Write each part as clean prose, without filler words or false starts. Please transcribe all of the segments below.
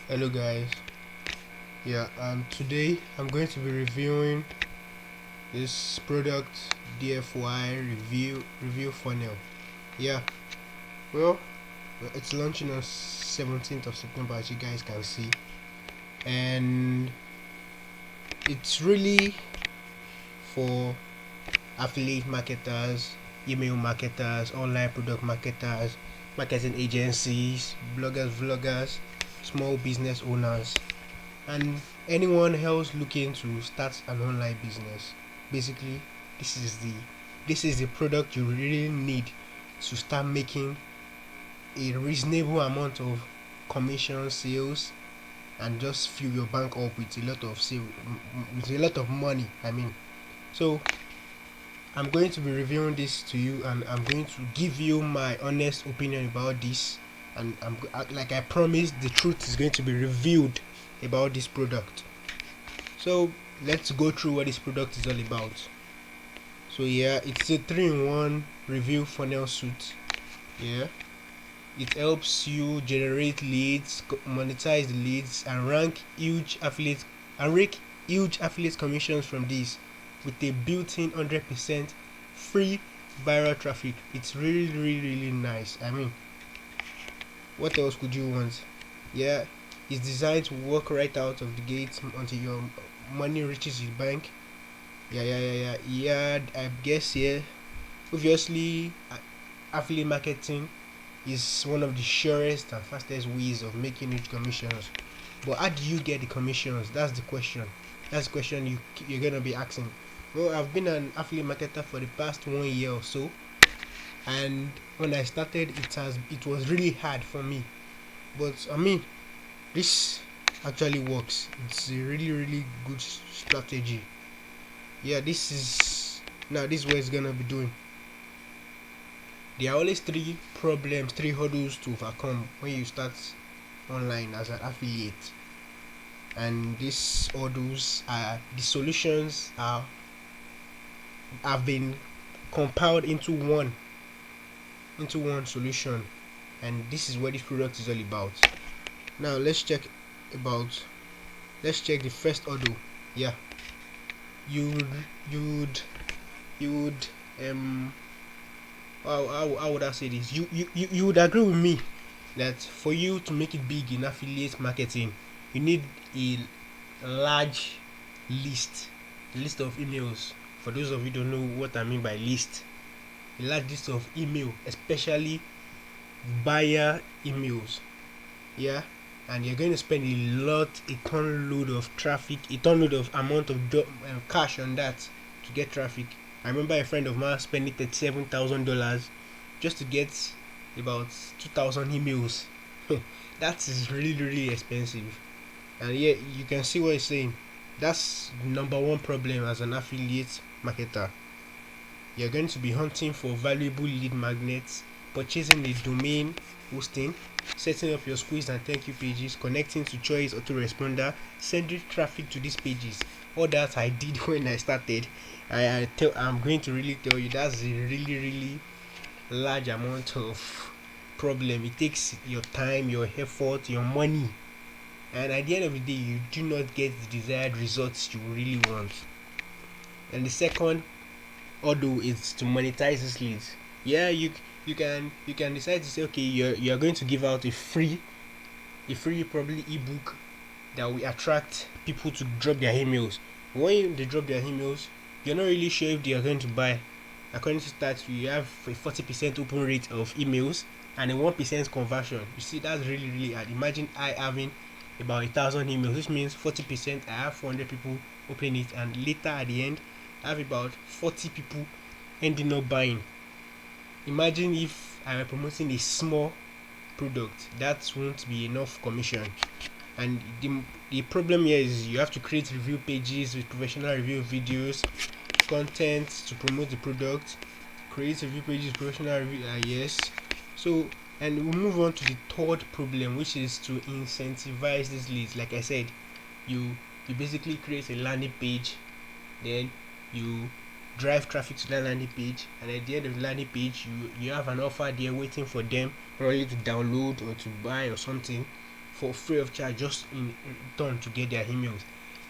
Hello guys, today I'm going to be reviewing this product DFY Review Funnel. Yeah, well, it's launching on 17th of September, as you guys can see, and it's really for affiliate marketers, email marketers, online product marketers, marketing agencies, bloggers, vloggers, small business owners, and anyone else looking to start an online business. Basically, this is the product you really need to start making a reasonable amount of commission sales and just fill your bank up with a lot of with a lot of money. So I'm going to be reviewing this to you, and I'm going to give you my honest opinion about this. And like I promised, the truth is going to be revealed about this product. So let's go through what this product is all about. So yeah, it's a 3-in-1 review funnel suite. Yeah, it helps you generate leads, monetize the leads, and rake huge affiliate commissions from these with a built-in 100% free viral traffic. It's really nice. What else could you want? Yeah, it's designed to work right out of the gate until your money reaches your bank. I guess, yeah. Obviously, affiliate marketing is one of the surest and fastest ways of making huge commissions. But how do you get the commissions? That's the question. That's the question you're gonna be asking. Well, I've been an affiliate marketer for the past 1 year or so, and when I started, it was really hard for me. But this actually works. It's a really good strategy. Yeah, this is what it's gonna be doing. There are always three hurdles to overcome when you start online as an affiliate, and these hurdles are the solutions have been compiled into one solution, and this is what this product is all about. Now let's check the first hurdle. Yeah, you would how would I say this? You would agree with me that for you to make it big in affiliate marketing, you need a large list of emails. For those of you who don't know what I mean by list, a large list of email, especially buyer emails. Yeah, and you're going to spend a ton load of traffic, a ton load of amount of cash on that to get traffic. I remember a friend of mine spending $37,000 just to get about 2,000 emails. That is really expensive. And yeah, you can see what he's saying. That's the number one problem as an affiliate marketer. You're going to be hunting for valuable lead magnets, purchasing a domain hosting, setting up your squeeze and thank you pages, connecting to choice autoresponder, sending traffic to these pages. All that I did when I started. I'm going to really tell you that's a really large amount of problem. It takes your time, your effort, your money, and at the end of the day, you do not get the desired results you really want. And the second hurdle is to monetize these leads. Yeah, you can decide to say, okay, you're going to give out a free probably ebook that will attract people to drop their emails. When they drop their emails, you're not really sure if they are going to buy. According to stats, you have a 40% open rate of emails and a 1% conversion. You see, that's really hard. Imagine I having about 1,000 emails, which means 40%. I have 400 people open it, and later at the end, I have about 40 people ending up buying. Imagine if I were promoting a small product, that won't be enough commission. And the problem here is you have to create review pages with professional review videos, content to promote the product, create review pages, professional review. Yes. So, and we'll move on to the third problem, which is to incentivize these leads. Like I said, you basically create a landing page, then you drive traffic to that landing page, and at the end of the landing page, you have an offer there waiting for them, probably to download or to buy or something for free of charge just in return to get their emails.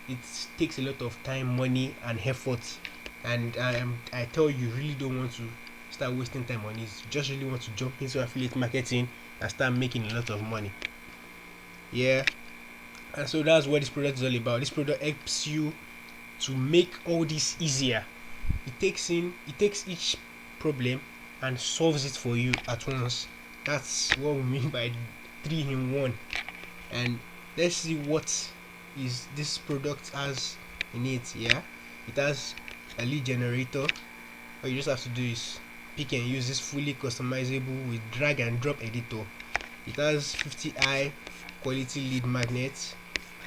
It takes a lot of time, money, and effort, and I tell you, really don't want to start wasting time on it. You just really want to jump into affiliate marketing and start making a lot of money. Yeah, and so that's what this product is all about. This product helps you to make all this easier. It takes each problem and solves it for you at once. That's what we mean by 3-in-1. And let's see what is this product has in it. Yeah, it has a lead generator. All you just have to do is pick and use this fully customizable with drag and drop editor. It has 50i quality lead magnets,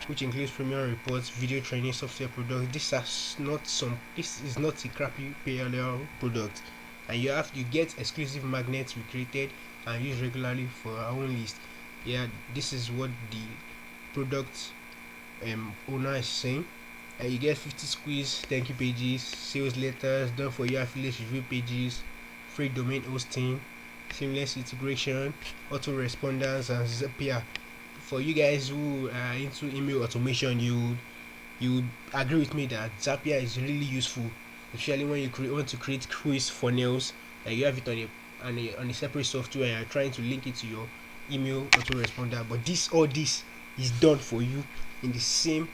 which includes premium reports, video training, software products. This is not a crappy parallel product, and you get exclusive magnets we created and use regularly for our own list. Yeah, this is what the product owner is saying. And you get 50 squeeze thank you pages, sales letters, done for you affiliate review pages, free domain hosting, seamless integration, autoresponders, and Zapier. For you guys who are into email automation, you would agree with me that Zapier is really useful, especially when you want to create quiz funnels and you have it on a separate software and you're trying to link it to your email autoresponder. But all this is done for you in the same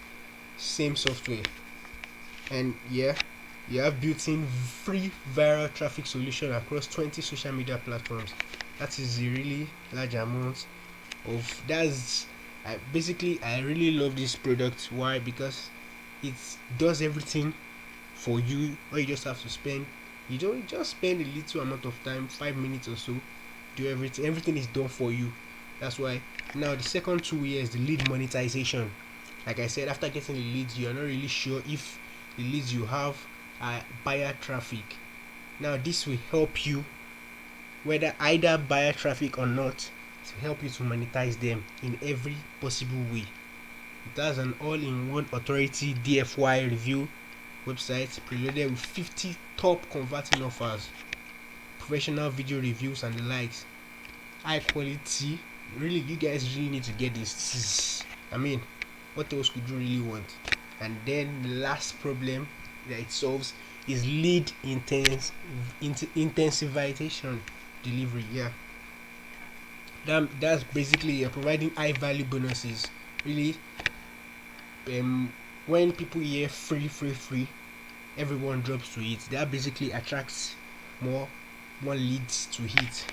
software. And yeah, you have built-in free viral traffic solution across 20 social media platforms. That is a really large amount of I really love this product. Why? Because it does everything for you. All you just have to spend, you don't just spend a little amount of time, 5 minutes or so, do everything is done for you. That's why now the second tool here is the lead monetization. Like I said, after getting the leads, you are not really sure if the leads you have are buyer traffic. Now this will help you, whether either buyer traffic or not, to help you to monetize them in every possible way. It has an all-in-one authority DFY review website preloaded with 50 top converting offers, professional video reviews, and the likes. High quality. Really, you guys really need to get this. What else could you really want? And then the last problem that it solves is lead intensification delivery. Yeah, that's basically providing high value bonuses. Really, when people hear free, everyone drops to it. That basically attracts more leads to hit,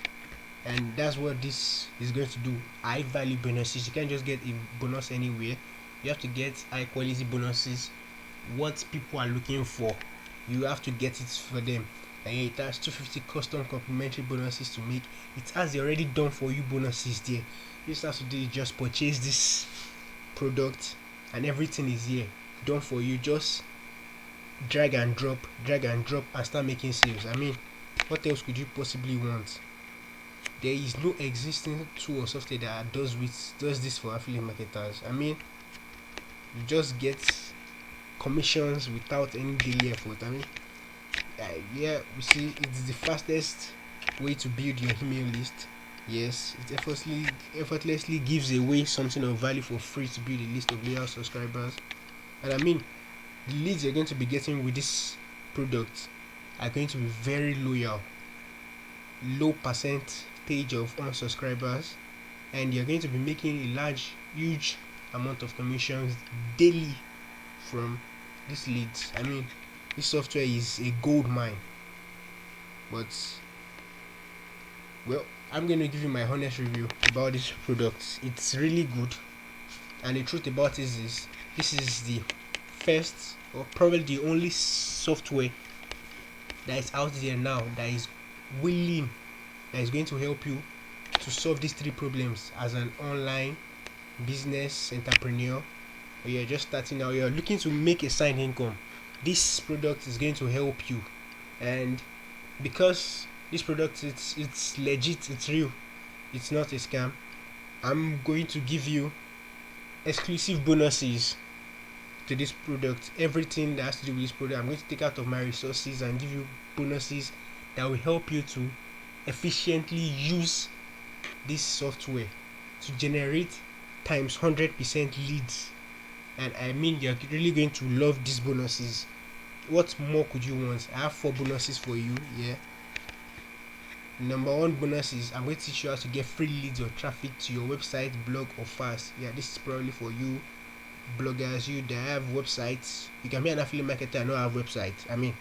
and that's what this is going to do. High value bonuses. You can't just get a bonus anywhere. You have to get high quality bonuses. What people are looking for, you have to get it for them. And it has 250 custom complimentary bonuses to make. It has the already done for you bonuses there. You just have to do is just purchase this product and everything is here done for you. Just drag and drop and start making sales. What else could you possibly want? There is no existing tool or software that does this for affiliate marketers. You just get commissions without any daily effort. We see it's the fastest way to build your email list. Yes, it effortlessly gives away something of value for free to build a list of loyal subscribers. And the leads you're going to be getting with this product are going to be very loyal, low percentage of unsubscribers, and you're going to be making a huge amount of commissions daily from these leads. This software is a gold mine. But I'm going to give you my honest review about this product. It's really good, and the truth about it is this is the first or probably the only software that is out there now that is going to help you to solve these 3 problems as an online business entrepreneur, or you're just starting out, you're looking to make a side income. This product is going to help you. And because this product it's legit, it's real, it's not a scam, I'm going to give you exclusive bonuses to this product. Everything that has to do with this product, I'm going to take out of my resources and give you bonuses that will help you to efficiently use this software to generate times 100% leads, and I mean you're really going to love these bonuses. What more could you want? I have 4 bonuses for you. Yeah. Number 1 bonus is I'm going to teach you how to get free leads or traffic to your website, blog, or fast. Yeah, this is probably for you bloggers, you that have websites. You can be an affiliate marketer and not have websites. I mean,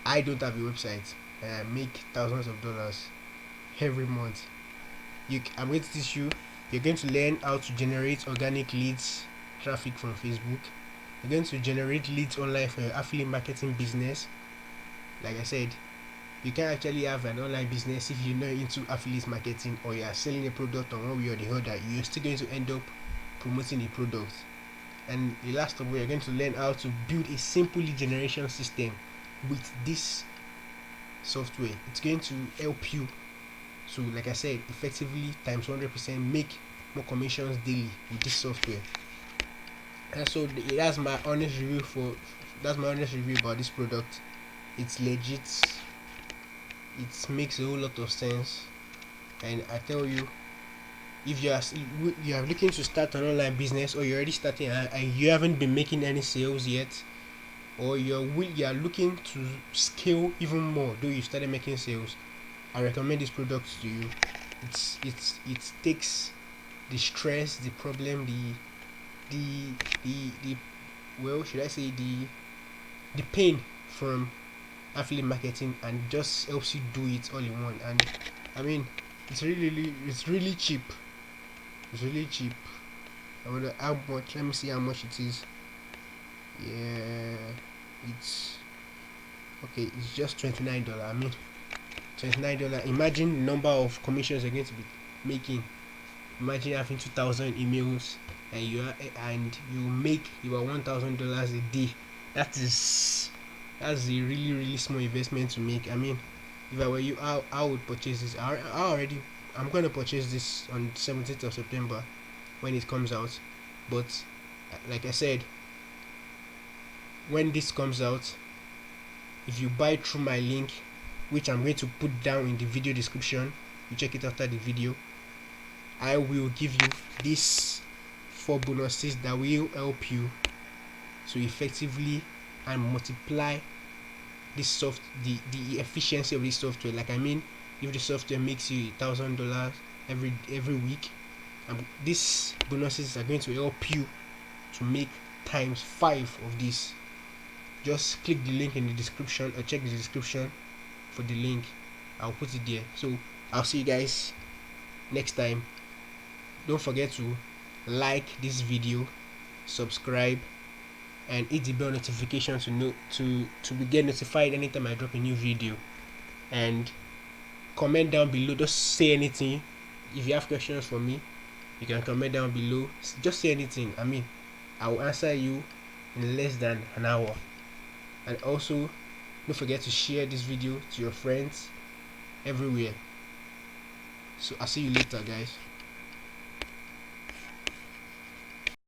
I don't have a website and I make thousands of dollars every month. I'm going to teach you. You're going to learn how to generate organic leads, traffic from Facebook. You're going to generate leads online for your affiliate marketing business. Like I said, you can actually have an online business if you're not into affiliate marketing, or you are selling a product on one way or the other. You're still going to end up promoting a product. And the last of all, you're going to learn how to build a simple lead generation system with this software. It's going to help you, so like I said, effectively times 100% make more commissions daily with this software. And so that's my honest review about this product. It's legit, it makes a whole lot of sense, and I tell you, if you are looking to start an online business, or you're already starting and you haven't been making any sales yet, or you are looking to scale even more though you started making sales, I recommend this product to you. It takes the stress, the problem, the well, should I say, the pain from affiliate marketing, and just helps you do it all in one. And I mean, it's really cheap. It's really cheap. I wonder how much. Let me see how much it is. Yeah, it's okay. It's just $29. I mean, $29. Imagine the number of commissions you're going to be making. Imagine having 2,000 emails, and you make about $1,000 a day. That's a really small investment to make. I mean, if I were you, I would purchase this. I'm gonna purchase this on 17th of September when it comes out. But like I said, when this comes out, if you buy through my link, which I'm going to put down in the video description, you check it after the video, I will give you these 4 bonuses that will help you to effectively and multiply this the efficiency of this software. Like I mean, if the software makes you $1,000 every week, these bonuses are going to help you to make times 5 of this. Just click the link in the description, or check the description for the link. I'll put it there. So I'll see you guys next time. Don't forget to like this video, subscribe, and hit the bell notification to get notified anytime I drop a new video. And comment down below. Just say anything. If you have questions for me, you can comment down below. Just say anything. I mean, I will answer you in less than an hour. And also, don't forget to share this video to your friends everywhere. So I'll see you later, guys.